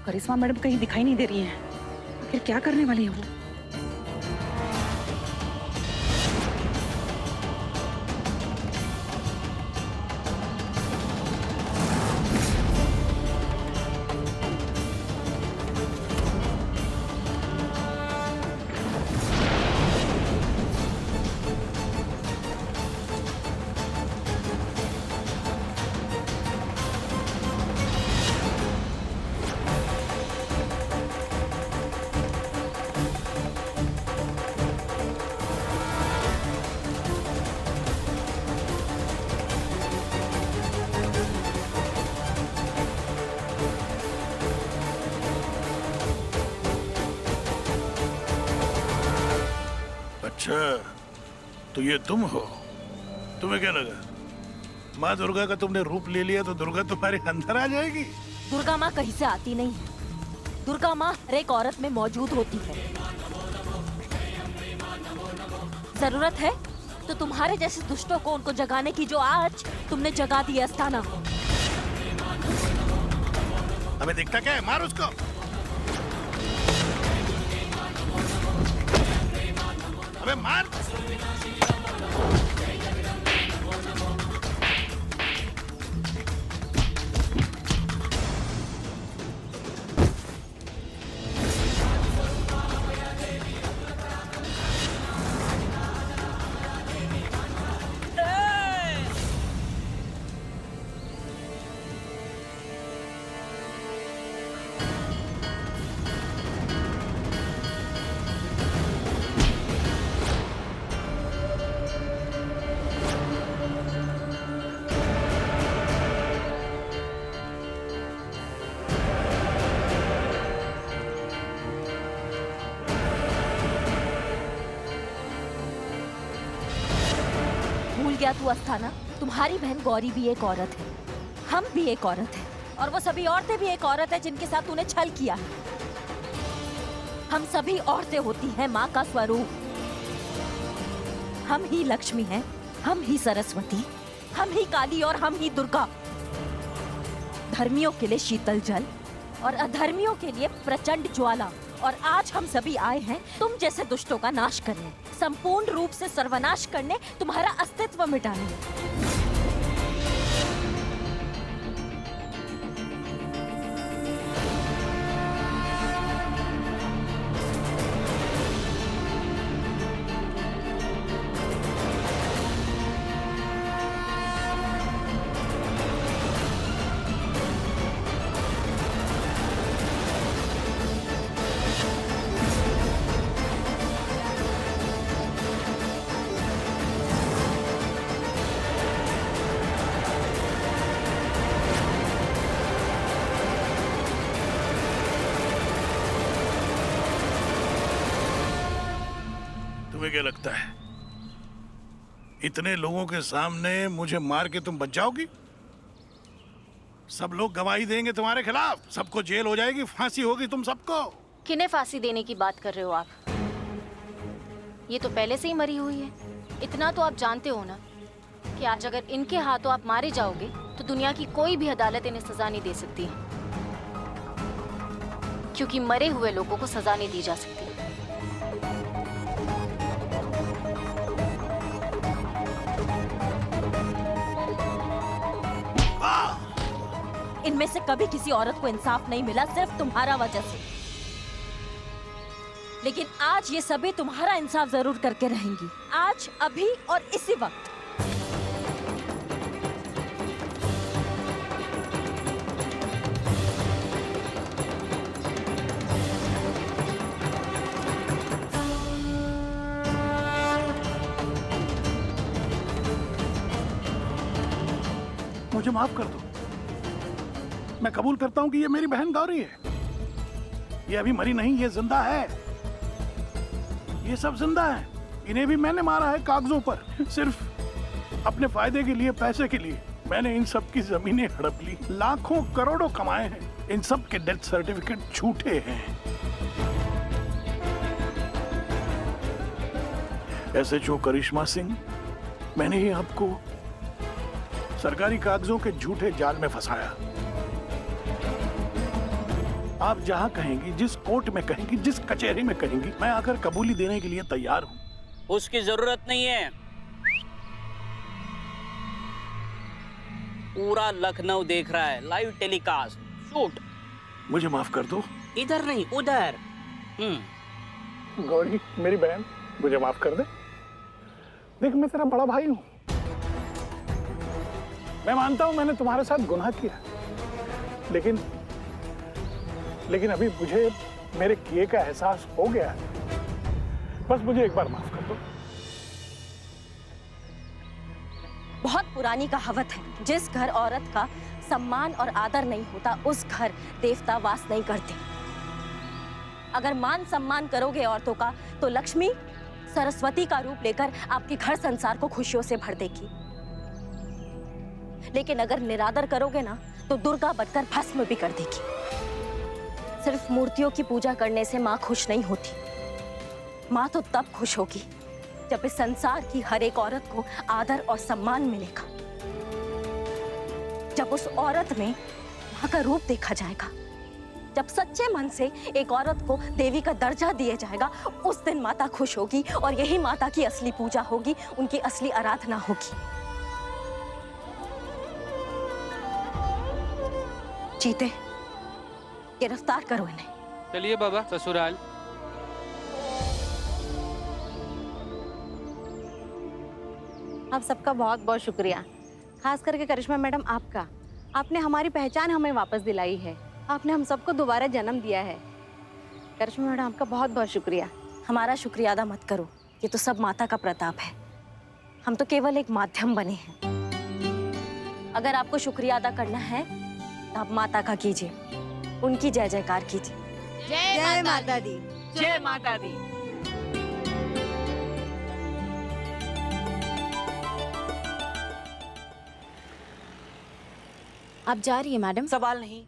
करिश्मा madam कहीं दिखाई नहीं दे रही हैं। आखिर क्या करने वाली है वो? अच्छा, तो ये तुम हो? तुम्हें क्या लगा माँ दुर्गा का तुमने रूप ले लिया तो दुर्गा तुम्हारे अंदर आ जाएगी? दुर्गा माँ कहीं से आती नहीं है। दुर्गा माँ हर एक औरत में मौजूद होती है। जरूरत है तो तुम्हारे जैसे दुष्टों को उनको जगाने की, जो आज तुमने जगा दी अस्ताना। हमें दिखता क्या है? मार उसको। अबे मार। क्या तू अस्थाना? तुम्हारी बहन गौरी भी एक औरत है, हम भी एक औरत है, और वो सभी औरतें भी एक औरत है जिनके साथ तूने छल किया है। हम सभी औरतें होती हैं माँ का स्वरूप। हम ही लक्ष्मी हैं, हम ही सरस्वती, हम ही काली और हम ही दुर्गा। धर्मियों के लिए शीतल जल और अधर्मियों के लिए प्रचंड ज्वाला। और आज हम सभी आए हैं तुम जैसे दुष्टों का नाश करने, संपूर्ण रूप से सर्वनाश करने, तुम्हारा अस्तित्व मिटाने। तुम्हें क्या लगता है इतने लोगों के सामने मुझे मार के तुम बच जाओगी? सब लोग गवाही देंगे तुम्हारे खिलाफ, सबको जेल हो जाएगी, फांसी होगी तुम सबको। किन्हें फांसी देने की बात कर रहे हो आप? ये तो पहले से ही मरी हुई है। इतना तो आप जानते हो ना कि आज अगर इनके हाथों आप मारे जाओगे तो दुनिया की कोई भी अदालत इन्हें सजा नहीं दे सकती, क्योंकि मरे हुए लोगों को सजा नहीं दी जा सकती। इनमें से कभी किसी औरत को इंसाफ नहीं मिला, सिर्फ तुम्हारा वजह से। लेकिन आज ये सभी तुम्हारा इंसाफ जरूर करके रहेंगी, आज, अभी और इसी वक्त। मुझे माफ कर दो, मैं कबूल करता हूं कि ये मेरी बहन गौरी है। ये अभी मरी नहीं, ये जिंदा है। ये सब जिंदा है। इन्हें भी मैंने मारा है कागजों पर, सिर्फ अपने फायदे के लिए, पैसे के लिए। मैंने इन सब की जमीनें हड़प ली, लाखों करोड़ों कमाए हैं। इन सब के डेथ सर्टिफिकेट झूठे हैं। एसएचओ करिश्मा सिंह, मैंने ही आपको सरकारी कागजों के झूठे जाल में फंसाया। आप जहाँ कहेंगी, जिस कोर्ट में कहेंगी, जिस कचहरी में कहेंगी, मैं आकर कबूली देने के लिए तैयार हूँ। उसकी जरूरत नहीं है। पूरा लखनऊ देख रहा है, लाइव टेलीकास्ट। शूट। मुझे माफ कर दो। इधर नहीं, उधर। गौरी, मेरी बहन, मुझे माफ कर दे। देख, मैं तेरा बड़ा भाई हूँ। मैं मानता हूँ मैंने तुम्हारे साथ गुनाह किया, लेकिन अभी मुझे मेरे किए का एहसास हो गया है। बस मुझे एक बार माफ कर दो। बहुत पुरानी कहावत है, जिस घर औरत का सम्मान और आदर नहीं होता, उस घर देवता वास नहीं करते। अगर मान सम्मान करोगे औरतों का, तो लक्ष्मी सरस्वती का रूप लेकर आपके घर संसार को खुशियों से भर देगी। लेकिन अगर निरादर करोगे ना, तो दुर्गा बनकर भस्म भी कर देगी। सिर्फ मूर्तियों की पूजा करने से माँ खुश नहीं होती। माँ तो तब खुश होगी जब इस संसार की हर एक औरत को आदर और सम्मान मिलेगा, जब उस औरत में माँ का रूप देखा जाएगा, जब सच्चे मन से एक औरत को देवी का दर्जा दिया जाएगा, उस दिन माता खुश होगी और यही माता की असली पूजा होगी, उनकी असली आराधना होगी। चीते, गिरफ्तार करो इन्हें। चलिए बाबा ससुराल। आप सबका बहुत बहुत शुक्रिया, खास करके करिश्मा मैडम आपका। आपने हमारी पहचान हमें वापस दिलाई है, आपने हम सबको दोबारा जन्म दिया है। करिश्मा मैडम आपका बहुत बहुत शुक्रिया। हमारा शुक्रिया अदा मत करो, ये तो सब माता का प्रताप है। हम तो केवल एक माध्यम बने हैं। अगर आपको शुक्रिया अदा करना है तो आप माता का कीजिए, उनकी जय जयकार कीजिए। जय माता दी। जय माता दी। आप जा रही है मैडम? सवाल नहीं।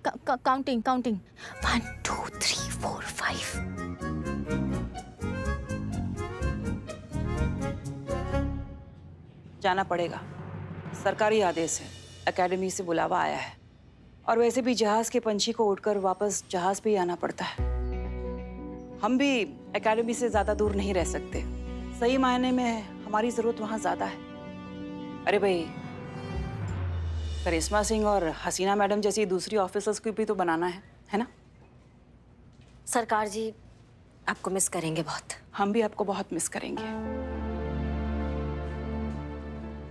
काउंटिंग 1 2 3 4 5। जाना पड़ेगा, सरकारी आदेश है, एकेडमी से बुलावा आया है। और वैसे भी जहाज के पंछी को उड़कर वापस जहाज पे ही आना पड़ता है। हम भी एकेडमी से ज्यादा दूर नहीं रह सकते। सही मायने में हमारी जरूरत वहां ज्यादा है। अरे भाई, करिश्मा सिंह और हसीना मैडम जैसी दूसरी ऑफिसर्स को भी तो बनाना है ना? सरकार जी आपको मिस करेंगे बहुत। हम भी आपको बहुत मिस करेंगे।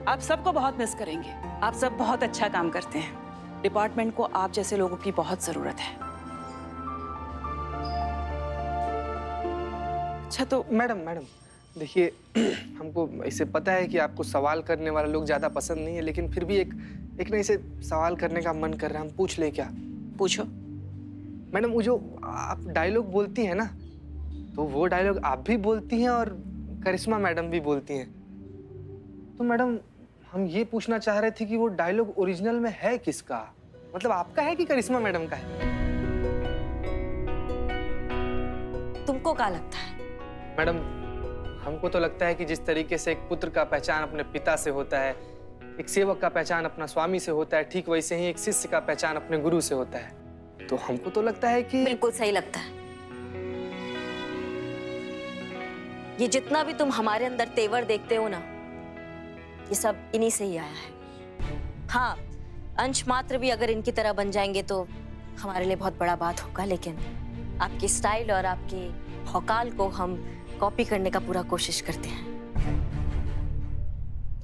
आप सबको बहुत मिस करेंगे। आप सब बहुत अच्छा काम करते हैं। डिपार्टमेंट को आप जैसे लोगों की बहुत जरूरत है। अच्छा तो मैडम देखिए, हमको इसे पता है कि आपको सवाल करने वाले लोग ज़्यादा पसंद नहीं है, लेकिन फिर भी एक ना इसे सवाल करने का मन कर रहा है। हम पूछ ले क्या? पूछो। मैडम, वो जो आप डायलॉग बोलती हैं ना, तो वो डायलॉग आप भी बोलती हैं और करिश्मा मैडम भी बोलती हैं। तो मैडम, हम ये पूछना चाह रहे थे कि वो डायलॉग ओरिजिनल में है किसका? मतलब आपका है कि करिश्मा मैडम का है? तुमको क्या लगता है? मैडम, हमको तो लगता है कि जिस तरीके से एक पुत्र का पहचान अपने पिता से होता है, एक सेवक का पहचान अपना स्वामी से होता है, ठीक वैसे ही एक शिष्य का पहचान अपने गुरु से होता है। तो हमको तो लगता है कि बिल्कुल सही लगता है। ये जितना भी तुम हमारे अंदर तेवर देखते हो ना, ये सब इन्हीं से ही आया है। हाँ, अंश मात्र भी अगर इनकी तरह बन जाएंगे तो हमारे लिए बहुत बड़ा बात होगा, लेकिन आपकी स्टाइल और आपके भौकाल को हम कॉपी करने का पूरा कोशिश करते हैं।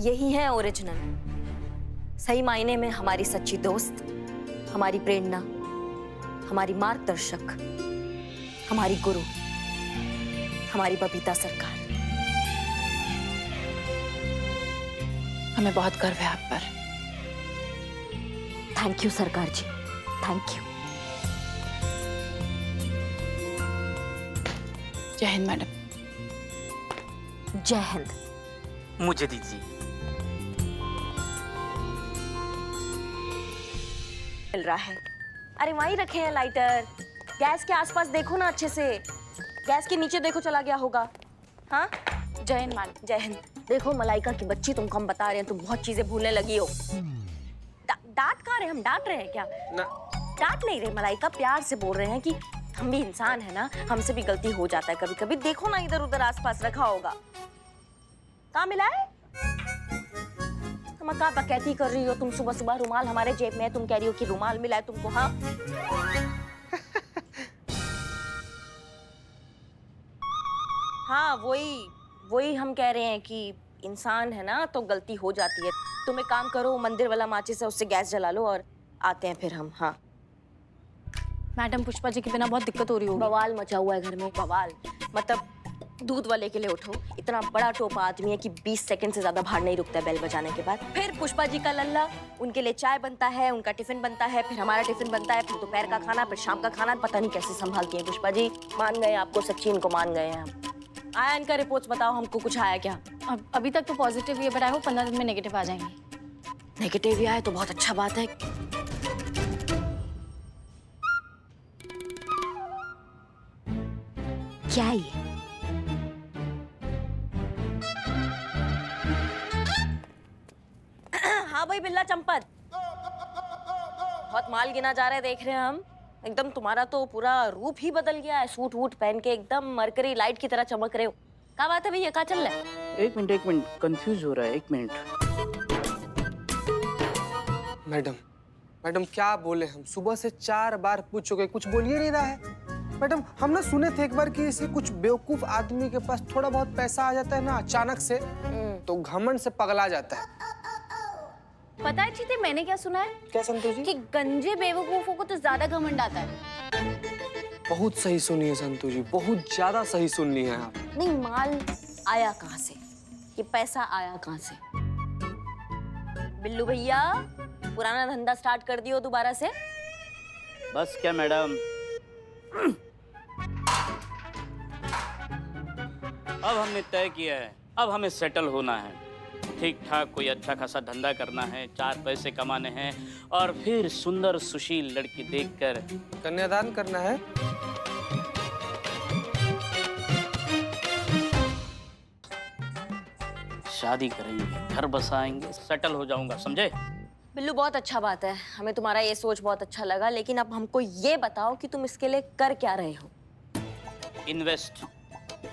यही है ओरिजिनल, सही मायने में हमारी सच्ची दोस्त, हमारी प्रेरणा, हमारी मार्गदर्शक, हमारी गुरु, हमारी बबीता सरकार। हमें बहुत गर्व है आप पर। थैंक यू सरकार जी, थैंक यू। जय हिंद मैडम। जय हिंद। मुझे दीजिए। मिल रहा है। अरे वहीं रखे हैं लाइटर। गैस के आसपास देखो ना अच्छे से। गैस के नीचे देखो, चला गया होगा। हाँ, जय हिंद मैडम। जय हिंद। देखो मलाइका की बच्ची, तुमको हम बता रहे हैं, तुम बहुत चीजें भूलने लगी हो। डांट कहाँ रहे? हम डांट रहे हैं क्या? ना, डांट नहीं रहे मलाइका, प्यार से बोल रहे हैं कि हम भी इंसान है ना, हमसे भी गलती हो जाता है कभी कभी। देखो ना इधर उधर आसपास रखा होगा, कहाँ मिला है? तुम क्या बकैती कर रही हो? तुम सुबह सुबह रुमाल हमारे जेब में है, तुम कह रही हो कि रुमाल मिला है तुमको? हाँ हाँ, वही हम कह रहे हैं कि इंसान है ना तो गलती हो जाती है। तुम एक काम करो, मंदिर वाला माचिस है उससे गैस जला लो और आते हैं फिर हम। हाँ मैडम, पुष्पा जी के बिना बहुत दिक्कत हो रही होगी। बवाल मचा हुआ है घर में, बवाल। मतलब दूध वाले के लिए उठो, इतना बड़ा टोपा आदमी है कि 20 सेकंड से ज्यादा बाहर नहीं रुकता है बेल बजाने के बाद। फिर पुष्पा जी का लल्ला, उनके लिए चाय बनता है, उनका टिफिन बनता है, फिर हमारा टिफिन बनता है, फिर दोपहर का खाना, फिर शाम का खाना। पता नहीं कैसे संभालती हैं पुष्पा जी। मान गए आपको, सच्ची इनको मान गए हैं हम। आया इनका रिपोर्ट्स, बताओ हमको कुछ आया क्या? अभी तक तो पॉजिटिव ही है, बट आई होप 15 दिन में नेगेटिव आ जाएंगे। नेगेटिव ही आया तो बहुत अच्छा बात है। क्या ये? हाँ भाई बिल्ला चंपत, बहुत माल गिना जा रहा है, देख रहे हैं हम। एकदम तुम्हारा तो पूरा रूप ही बदल गया है, सूट वूट पहन के एकदम मरकरी लाइट की तरह चमक रहे हो। क्या बात है भैया, क्या चल रहा है? एक मिनट कंफ्यूज हो रहा है, 1 मिनट। मैडम क्या बोले, हम सुबह से 4 बार पूछ चुके, कुछ बोल ही नहीं रहा है। मैडम हम ना सुने थे एक बार कि इसे कुछ बेवकूफ आदमी के पास थोड़ा बहुत पैसा आ जाता है ना अचानक से, तो घमंड से पगला जाता है। पता है चीते, मैंने क्या सुना है? क्या संतोष जी? कि गंजे बेवकूफों को तो ज्यादा घमंड आता है। बहुत सही सुनी है संतोष जी, बहुत ज्यादा सही सुननी है आप। नहीं, माल आया कहाँ से, ये पैसा आया कहाँ से? बिल्लू भैया, पुराना धंधा स्टार्ट कर दियो दोबारा से। बस क्या मैडम, अब हमने तय किया है, अब हमें सेटल होना है। ठीक ठाक कोई अच्छा खासा धंधा करना है, 4 पैसे कमाने हैं और फिर सुंदर सुशील लड़की देखकर कन्यादान करना है। शादी करेंगे, घर बसाएंगे, सेटल हो जाऊंगा, समझे? बिल्लू बहुत अच्छा बात है, हमें तुम्हारा ये सोच बहुत अच्छा लगा, लेकिन अब हमको ये बताओ कि तुम इसके लिए कर क्या रहे हो? इन्वेस्ट।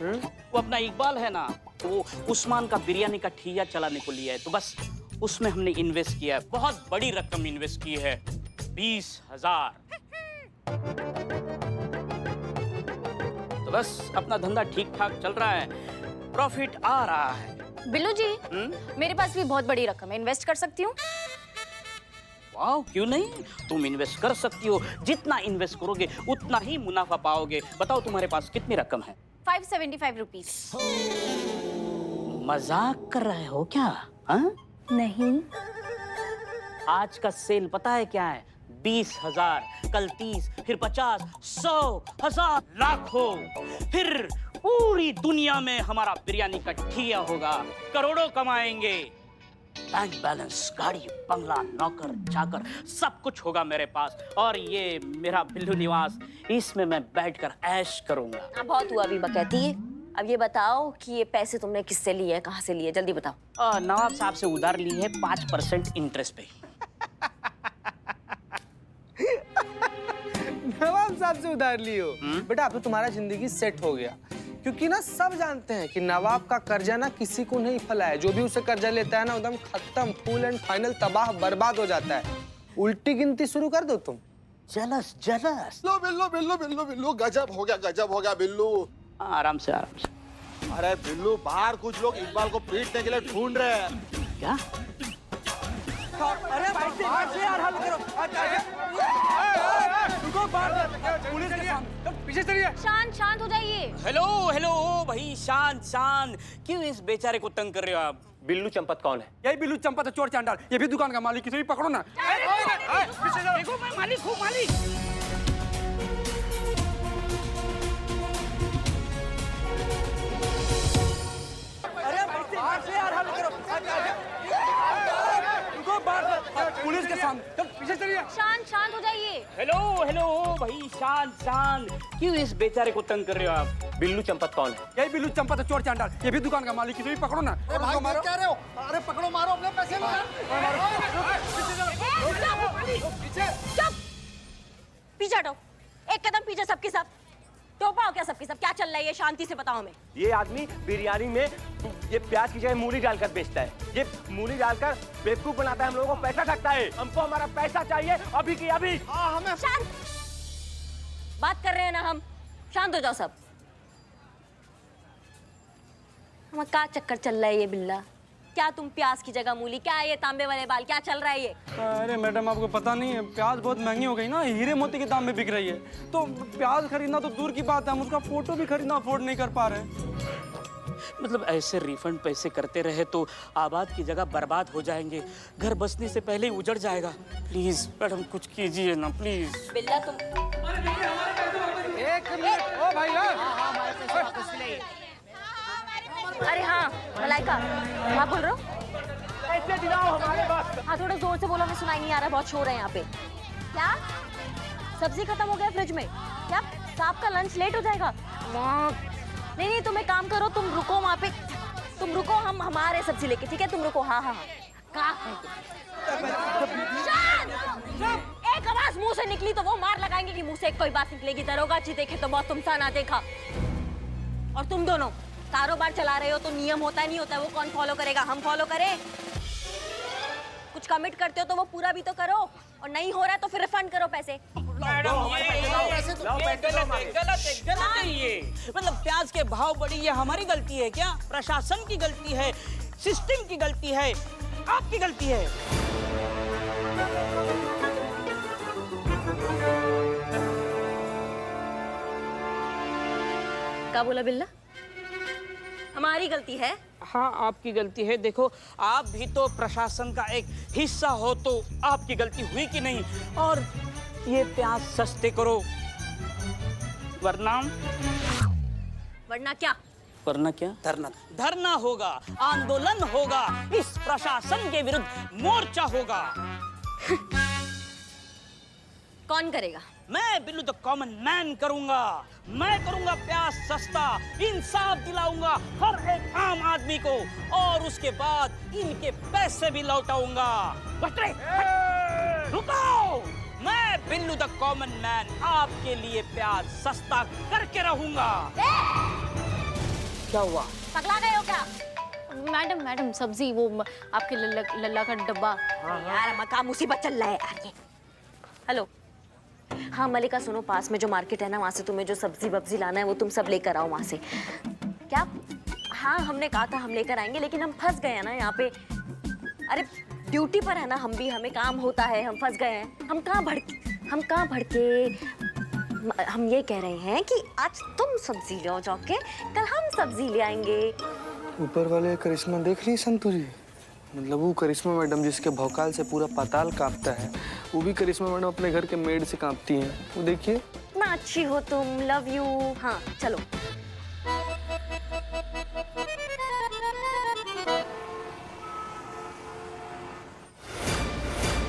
वो अपना इकबाल है ना, वो उस्मान का बिरयानी का ठिया चलाने को लिया है, तो बस उसमें हमने इन्वेस्ट किया है। बहुत बड़ी रकम इन्वेस्ट की है, 20,000। तो बस अपना धंधा ठीक ठाक चल रहा है, प्रॉफिट आ रहा है। बिल्लू जी, मेरे पास भी बहुत बड़ी रकम है, इन्वेस्ट कर सकती हूँ? वाह, क्यों नहीं, तुम इन्वेस्ट कर सकती हो। जितना इन्वेस्ट करोगे उतना ही मुनाफा पाओगे। बताओ तुम्हारे पास कितनी रकम है? 575 रुपीज। मजाक कर रहे हो क्या? हाँ? नहीं। आज का सेल पता है क्या है? 20,000, कल 30, फिर 50, 100, 1000, लाखों, फिर पूरी दुनिया में हमारा बिरयानी का ठिया होगा, करोड़ों कमाएंगे। बैंक बैलेंस, गाड़ी, बंगला, नौकर चाकर, सब कुछ होगा मेरे पास। और ये मेरा बिल्लू निवास, इसमें मैं बैठकर ऐश करूंगा। अब बहुत हुआ अभी बकैती। अब ये बताओ कि ये पैसे तुमने किससे लिए, कहाँ से लिए, जल्दी बताओ। नवाब साहब से उधार ली है 5% इंटरेस्ट पे। नवाब साहब से उधार लियो? बेटा अब तो तुम्हारा जिंदगी सेट हो गया, क्योंकि ना सब जानते हैं कि नवाब का कर्जा ना किसी को नहीं फला है। जो भी उसे कर्जा लेता है ना एकदम खत्म, फुल एंड फाइनल तबाह बर्बाद हो जाता है। उल्टी गिनती शुरू कर दो तुम। जलस जलस। लो बिल्लू बिल्लू बिल्लू बिल्लू, गजब हो गया बिल्लू। आराम से आराम से। अरे बिल्लू, बाहर कुछ लोग इकबाल को पीटने के लिए ढूंढ रहे हैं। क्या? अरे भाई यार, हल करो। पुलिस के सामने पीछे चलिए। शांत हो जाइए। हेलो भाई, शांत। क्यों इस बेचारे को तंग कर रहे हो आप? बिल्लू चंपत कौन है? यही बिल्लू चंपत है, चोर चांडाल। ये भी दुकान का मालिक, इसे भी पकड़ो ना। देखो मैं मालिक हूँ, मालिक। यार, हल करो। पुलिस के सामने पीछे चलिए। शांत हो जाइए। हेलो भाई, शांत। क्यों इस बेचारे को तंग कर रहे हो आप? बिल्लू चंपत कौन है? यही बिल्लू चंपत है, चोर चांडाल। ये भी दुकान का मालिक, इसे भी पकड़ो ना। भाई क्या रहे हो? अरे पकड़ो, मारो, अपने पैसे लो। पीछे हटो, एक कदम पीछे सबके सब। टोपा हो क्या सबके सब? क्या चल रहा है ये? शांति से बताओ हमें। ये आदमी बिरयानी में ये प्याज की जगह मूली डालकर बेचता है। ये मूली डालकर बेवकूफ बनाता है, हम लोगों को पैसा ठगता है। हमको हमारा पैसा चाहिए अभी की अभी। हमें शांत बात कर रहे हैं ना हम, शांत हो जाओ सब। हमें क्या चक्कर चल रहा है ये बिल्ला? क्या तुम प्याज की जगह मूली, क्या ये तांबे वाले बाल, क्या चल रहा है ये? अरे मैडम आपको पता नहीं है, प्याज बहुत महंगी हो गई ना, हीरे मोती के दाम में बिक रही है। तो प्याज खरीदना तो दूर की बात है, हम उसका फोटो भी खरीदना अफोर्ड नहीं कर पा रहे। मतलब ऐसे रिफंड पैसे करते रहे तो आबाद की जगह बर्बाद हो जाएंगे, घर बसने से पहले ही उजड़ जाएगा। प्लीज मैडम कुछ कीजिए ना प्लीज। बिल्ला तुम एक मिनट, ओ भैया। अरे हाँ मलाइका, हाँ बोल रहे हो? ऐसे दिलाओ हमारे पास। हाँ थोड़ा जोर से बोलो, हमें सुनाई नहीं आ रहा, बहुत शोर है यहाँ पे। क्या सब्जी खत्म हो गया फ्रिज में? क्या साहब का लंच लेट हो जाएगा? नहीं नहीं, तुम एक काम करो, तुम रुको वहाँ पे, तुम रुको, हम हमारे सब्जी लेके, ठीक है? तुम रुको। हाँ हाँ हाँ। एक आवाज मुंह से निकली तो वो मार लगाएंगे कि मुंह से एक कोई बात निकलेगी। दरोगा जी देखे तो बहुत, तुमसा ना देखा। और तुम दोनों कारोबार चला रहे हो तो नियम होता है नहीं होता है, वो कौन फॉलो करेगा? हम फॉलो करें? कुछ कमिट करते हो तो वो पूरा भी तो करो, और नहीं हो रहा है तो फिर रिफंड करो पैसे। गलत है ये। मतलब प्याज के भाव बढ़ी, ये हमारी गलती है क्या? प्रशासन की गलती है, सिस्टम की गलती है, आपकी गलती है। क्या बोला बिल्ला? हमारी गलती है? हाँ आपकी गलती है। देखो आप भी तो प्रशासन का एक हिस्सा हो, तो आपकी गलती हुई कि नहीं? और ये प्याज सस्ते करो, वरना क्या? वरना क्या? धरना होगा, आंदोलन होगा, इस प्रशासन के विरुद्ध मोर्चा होगा। कौन करेगा? मैं बिल्लू द कॉमन मैन करूंगा। मैं करूंगा प्याज सस्ता, इंसाफ दिलाऊंगा हर एक आम आदमी को, और उसके बाद इनके पैसे भी लौटाऊंगा। रुको, मैं बिल्लू द कॉमन मैन आपके लिए प्याज सस्ता करके रहूंगा। क्या हुआ? पगला गए हो क्या? मैडम सब्जी, वो आपके लल्ला का डब्बा। यार मका मुसीबत चल रहा है यार ये। हेलो, हाँ मलिका सुनो, पास में जो मार्केट है ना, वहाँ से तुम्हें जो सब्जी वब्जी लाना है वो तुम सब लेकर आओ वहाँ से। क्या? हाँ हमने कहा था हम लेकर आएंगे, लेकिन हम फंस गए हैं ना यहाँ पे। अरे ड्यूटी पर है ना हम भी, हमें काम होता है, हम फंस गए हैं। हम कहाँ भड़के, हम ये कह रहे हैं कि आज तुम सब्जी ले जाके, कल हम सब्जी ले आएंगे। ऊपर वाले करिश्मा देख रही संतुरी? मतलब वो करिश्मा मैडम जिसके भौकाल से पूरा पाताल कांपता है, वो भी करिश्मा मैडम अपने घर के मेड से कांपती हैं। वो देखिए ना, अच्छी हो तुम, लव यू। हाँ चलो।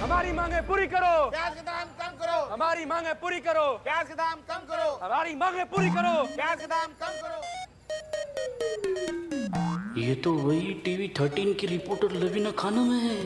हमारी मांगे पूरी करो। प्याज के दाम कम करो। हमारी मांगे पूरी करो। प्याज के दाम कम करो। हमारी मांगे पूरी करो। प्याज के दाम कम करो। ये तो वही टीवी 13 की रिपोर्टर लवीना खानम है।